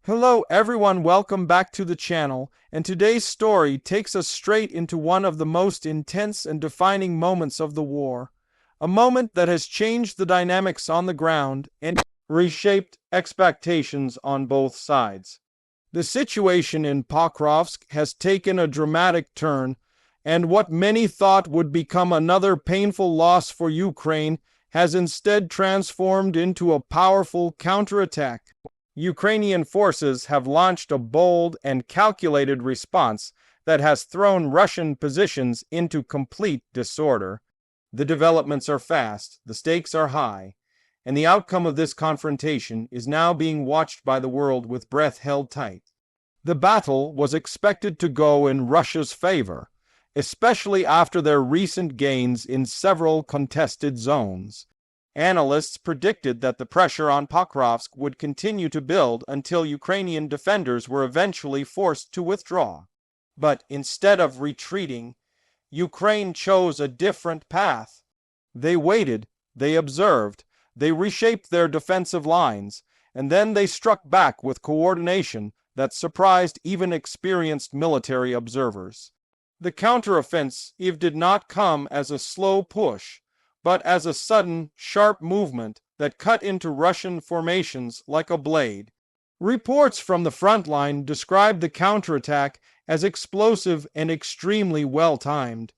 Hello everyone, welcome back to the channel, and today's story takes us straight into one of the most intense and defining moments of the war. A moment that has changed the dynamics on the ground and reshaped expectations on both sides. The situation in Pokrovsk has taken a dramatic turn, and what many thought would become another painful loss for Ukraine has instead transformed into a powerful counterattack. Ukrainian forces have launched a bold and calculated response that has thrown Russian positions into complete disorder. The developments are fast, the stakes are high, and the outcome of this confrontation is now being watched by the world with breath held tight. The battle was expected to go in Russia's favor, especially after their recent gains in several contested zones. Analysts predicted that the pressure on Pokrovsk would continue to build until Ukrainian defenders were eventually forced to withdraw. But instead of retreating, Ukraine chose a different path. They waited, they observed, they reshaped their defensive lines, and then they struck back with coordination that surprised even experienced military observers. The counteroffensive did not come as a slow push, but as a sudden, sharp movement that cut into Russian formations like a blade. Reports from the front line described the counterattack as explosive and extremely well-timed.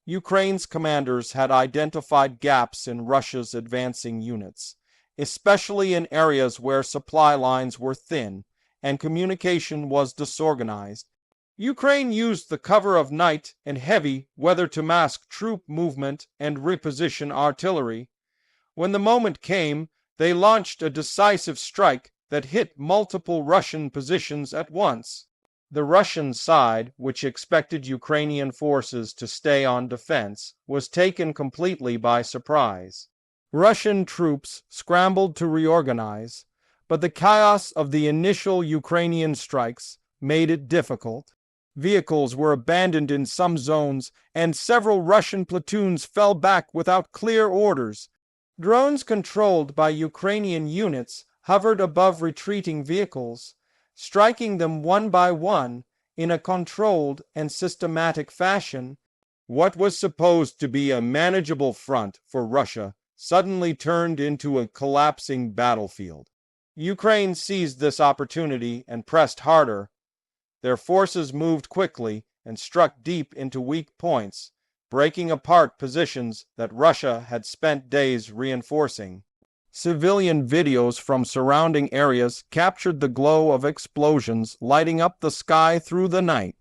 Ukraine's commanders had identified gaps in Russia's advancing units, especially in areas where supply lines were thin and communication was disorganized. Ukraine used the cover of night and heavy weather to mask troop movement and reposition artillery. When the moment came, they launched a decisive strike that hit multiple Russian positions at once. The Russian side, which expected Ukrainian forces to stay on defense, was taken completely by surprise. Russian troops scrambled to reorganize, but the chaos of the initial Ukrainian strikes made it difficult. Vehicles were abandoned in some zones, and several Russian platoons fell back without clear orders. Drones controlled by Ukrainian units hovered above retreating vehicles, striking them one by one in a controlled and systematic fashion. What was supposed to be a manageable front for Russia suddenly turned into a collapsing battlefield. Ukraine seized this opportunity and pressed harder. Their forces moved quickly and struck deep into weak points, breaking apart positions that Russia had spent days reinforcing. Civilian videos from surrounding areas captured the glow of explosions lighting up the sky through the night.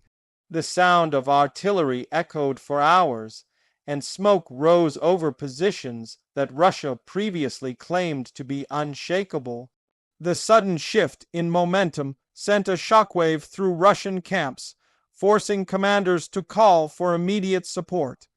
The sound of artillery echoed for hours, and smoke rose over positions that Russia previously claimed to be unshakable. The sudden shift in momentum sent a shockwave through Russian camps, forcing commanders to call for immediate support.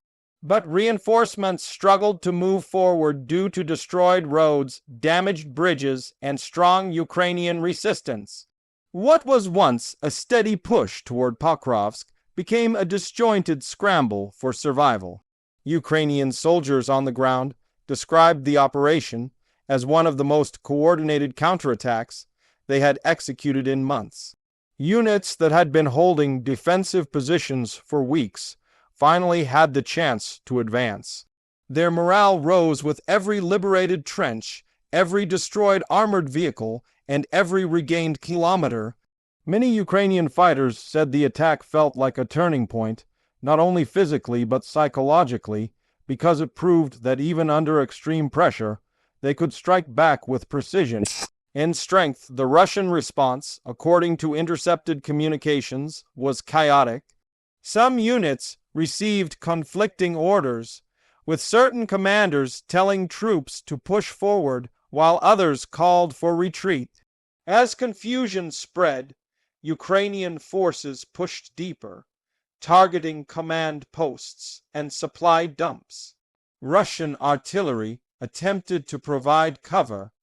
But reinforcements struggled to move forward due to destroyed roads, damaged bridges, and strong Ukrainian resistance. What was once a steady push toward Pokrovsk became a disjointed scramble for survival. Ukrainian soldiers on the ground described the operation as one of the most coordinated counterattacks they had executed in months. Units that had been holding defensive positions for weeks finally had the chance to advance. Their morale rose with every liberated trench, every destroyed armored vehicle, and every regained kilometer. Many Ukrainian fighters said the attack felt like a turning point, not only physically but psychologically, because it proved that even under extreme pressure, they could strike back with precision. In strength, the Russian response, according to intercepted communications, was chaotic. Some units received conflicting orders, with certain commanders telling troops to push forward while others called for retreat. As confusion spread, Ukrainian forces pushed deeper, targeting command posts and supply dumps. Russian artillery attempted to provide cover,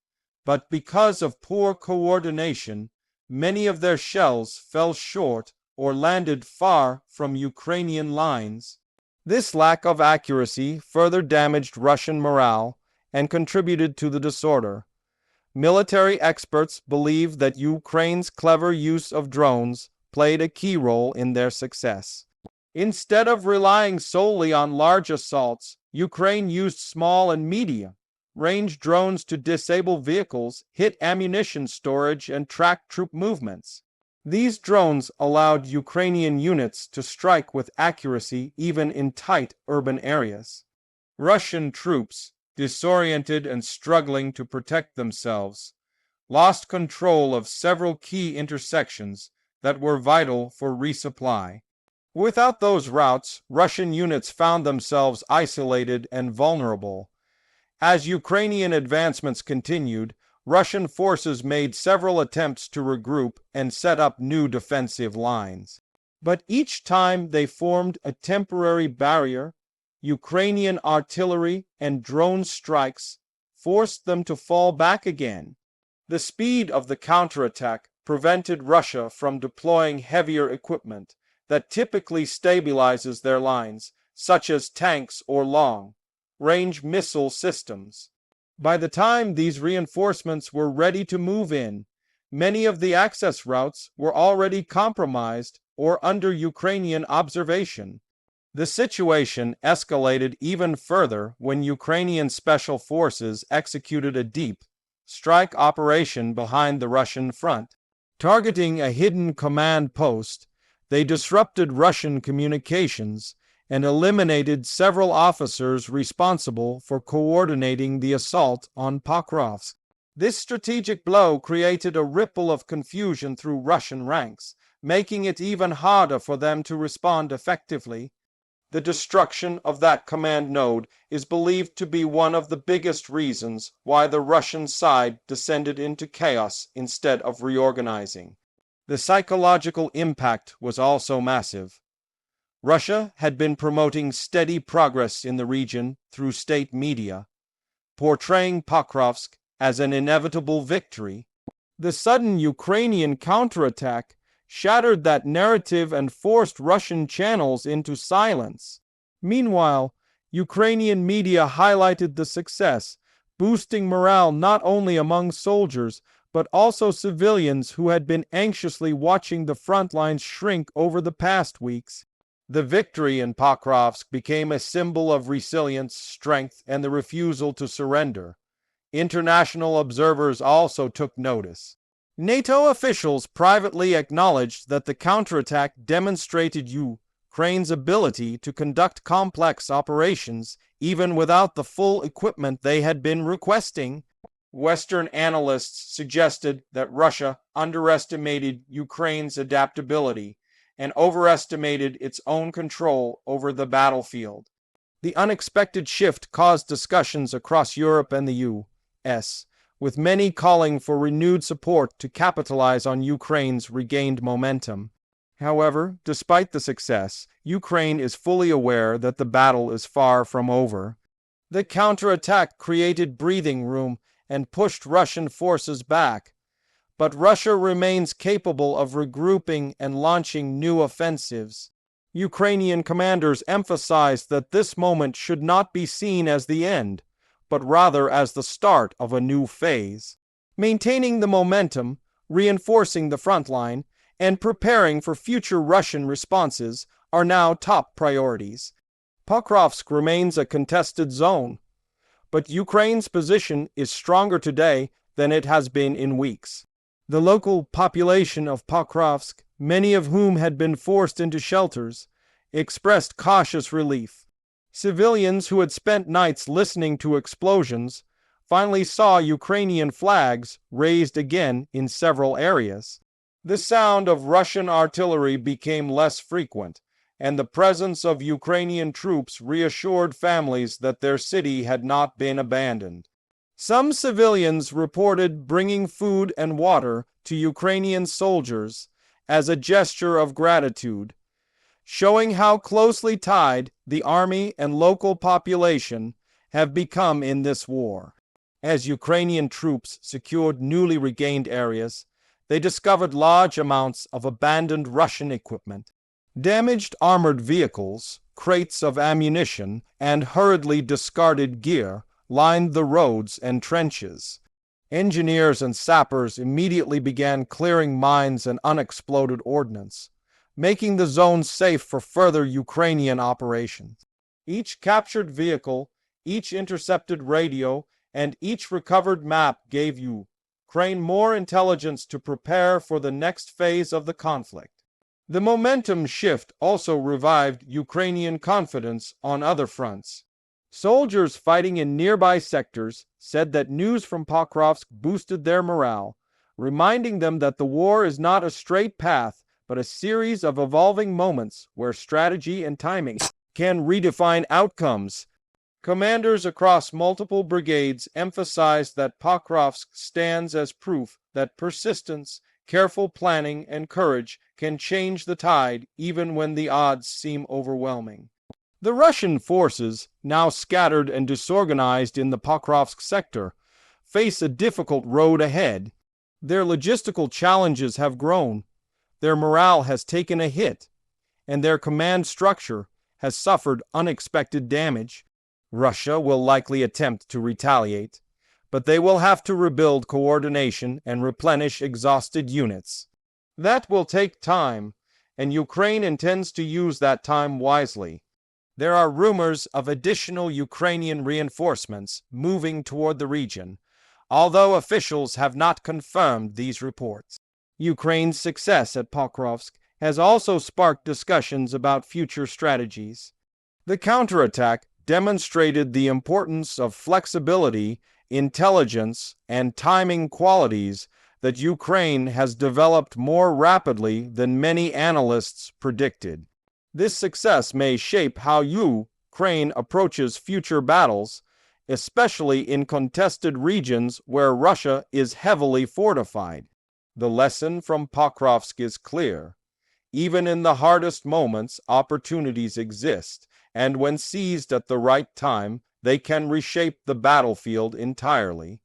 but because of poor coordination, many of their shells fell short or landed far from Ukrainian lines. This lack of accuracy further damaged Russian morale and contributed to the disorder. Military experts believe that Ukraine's clever use of drones played a key role in their success. Instead of relying solely on large assaults, Ukraine used small and medium-range drones to disable vehicles, hit ammunition storage, and track troop movements. These drones allowed Ukrainian units to strike with accuracy even in tight urban areas. Russian troops, disoriented and struggling to protect themselves, lost control of several key intersections that were vital for resupply. Without those routes, Russian units found themselves isolated and vulnerable. As Ukrainian advancements continued, Russian forces made several attempts to regroup and set up new defensive lines. But each time they formed a temporary barrier, Ukrainian artillery and drone strikes forced them to fall back again. The speed of the counterattack prevented Russia from deploying heavier equipment that typically stabilizes their lines, such as tanks or long-range missile systems. By the time these reinforcements were ready to move in, many of the access routes were already compromised or under Ukrainian observation. The situation escalated even further when Ukrainian special forces executed a deep strike operation behind the Russian front. Targeting a hidden command post, they disrupted Russian communications and eliminated several officers responsible for coordinating the assault on Pokrovsk. This strategic blow created a ripple of confusion through Russian ranks, making it even harder for them to respond effectively. The destruction of that command node is believed to be one of the biggest reasons why the Russian side descended into chaos instead of reorganizing. The psychological impact was also massive. Russia had been promoting steady progress in the region through state media, portraying Pokrovsk as an inevitable victory. The sudden Ukrainian counterattack shattered that narrative and forced Russian channels into silence. Meanwhile, Ukrainian media highlighted the success, boosting morale not only among soldiers, but also civilians who had been anxiously watching the front lines shrink over the past weeks. The victory in Pokrovsk became a symbol of resilience, strength, and the refusal to surrender. International observers also took notice. NATO officials privately acknowledged that the counterattack demonstrated Ukraine's ability to conduct complex operations even without the full equipment they had been requesting. Western analysts suggested that Russia underestimated Ukraine's adaptability and overestimated its own control over the battlefield. The unexpected shift caused discussions across Europe and the U.S., with many calling for renewed support to capitalize on Ukraine's regained momentum. However, despite the success, Ukraine is fully aware that the battle is far from over. The counterattack created breathing room and pushed Russian forces back, but Russia remains capable of regrouping and launching new offensives. Ukrainian commanders emphasized that this moment should not be seen as the end, but rather as the start of a new phase. Maintaining the momentum, reinforcing the front line, and preparing for future Russian responses are now top priorities. Pokrovsk remains a contested zone, but Ukraine's position is stronger today than it has been in weeks. The local population of Pokrovsk, many of whom had been forced into shelters, expressed cautious relief. Civilians who had spent nights listening to explosions finally saw Ukrainian flags raised again in several areas. The sound of Russian artillery became less frequent, and the presence of Ukrainian troops reassured families that their city had not been abandoned. Some civilians reported bringing food and water to Ukrainian soldiers as a gesture of gratitude, showing how closely tied the army and local population have become in this war. As Ukrainian troops secured newly regained areas, they discovered large amounts of abandoned Russian equipment. Damaged armored vehicles, crates of ammunition, and hurriedly discarded gear lined the roads and trenches. Engineers and sappers immediately began clearing mines and unexploded ordnance, making the zone safe for further Ukrainian operations. Each captured vehicle, each intercepted radio, and each recovered map gave Ukraine more intelligence to prepare for the next phase of the conflict. The momentum shift also revived Ukrainian confidence on other fronts. Soldiers fighting in nearby sectors said that news from Pokrovsk boosted their morale, reminding them that the war is not a straight path, but a series of evolving moments where strategy and timing can redefine outcomes. Commanders across multiple brigades emphasized that Pokrovsk stands as proof that persistence, careful planning, and courage can change the tide even when the odds seem overwhelming. The Russian forces, now scattered and disorganized in the Pokrovsk sector, face a difficult road ahead. Their logistical challenges have grown, their morale has taken a hit, and their command structure has suffered unexpected damage. Russia will likely attempt to retaliate, but they will have to rebuild coordination and replenish exhausted units. That will take time, and Ukraine intends to use that time wisely. There are rumors of additional Ukrainian reinforcements moving toward the region, although officials have not confirmed these reports. Ukraine's success at Pokrovsk has also sparked discussions about future strategies. The counterattack demonstrated the importance of flexibility, intelligence, and timing qualities that Ukraine has developed more rapidly than many analysts predicted. This success may shape how Ukraine approaches future battles, especially in contested regions where Russia is heavily fortified. The lesson from Pokrovsk is clear. Even in the hardest moments, opportunities exist, and when seized at the right time, they can reshape the battlefield entirely.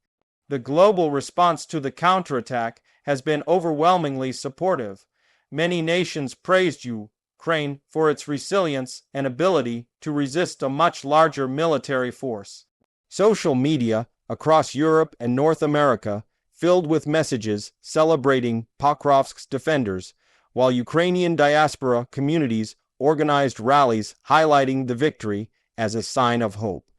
The global response to the counterattack has been overwhelmingly supportive. Many nations praised Ukraine for its resilience and ability to resist a much larger military force. Social media across Europe and North America filled with messages celebrating Pokrovsk's defenders, while Ukrainian diaspora communities organized rallies highlighting the victory as a sign of hope.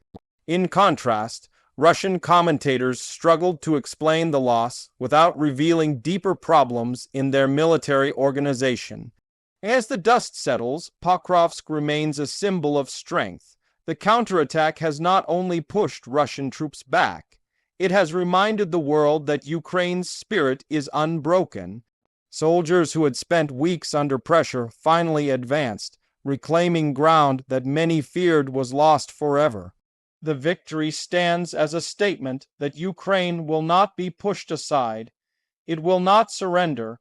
In contrast, Russian commentators struggled to explain the loss without revealing deeper problems in their military organization. As the dust settles, Pokrovsk remains a symbol of strength. The counterattack has not only pushed Russian troops back, it has reminded the world that Ukraine's spirit is unbroken. Soldiers who had spent weeks under pressure finally advanced, reclaiming ground that many feared was lost forever. The victory stands as a statement that Ukraine will not be pushed aside. It will not surrender.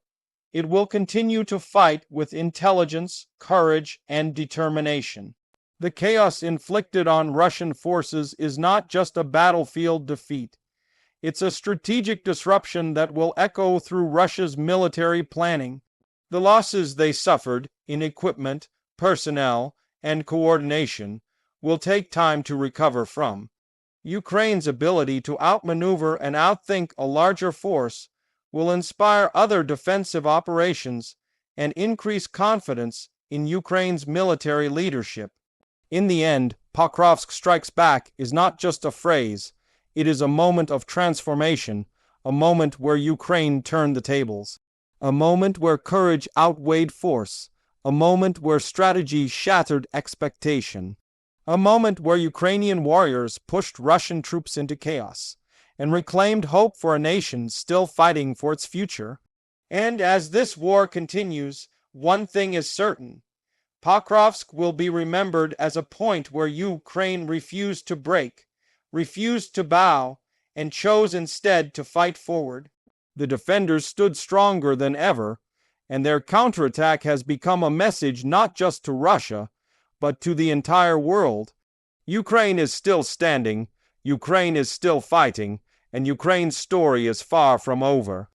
It will continue to fight with intelligence, courage, and determination. The chaos inflicted on Russian forces is not just a battlefield defeat. It's a strategic disruption that will echo through Russia's military planning. The losses they suffered in equipment, personnel, and coordination will take time to recover from. Ukraine's ability to outmaneuver and outthink a larger force will inspire other defensive operations and increase confidence in Ukraine's military leadership. In the end, Pokrovsk strikes back is not just a phrase. It is a moment of transformation, a moment where Ukraine turned the tables, a moment where courage outweighed force, a moment where strategy shattered expectation, a moment where Ukrainian warriors pushed Russian troops into chaos and reclaimed hope for a nation still fighting for its future. And as this war continues, one thing is certain. Pokrovsk will be remembered as a point where Ukraine refused to break, refused to bow, and chose instead to fight forward. The defenders stood stronger than ever, and their counterattack has become a message not just to Russia, but to the entire world. Ukraine is still standing, Ukraine is still fighting, and Ukraine's story is far from over.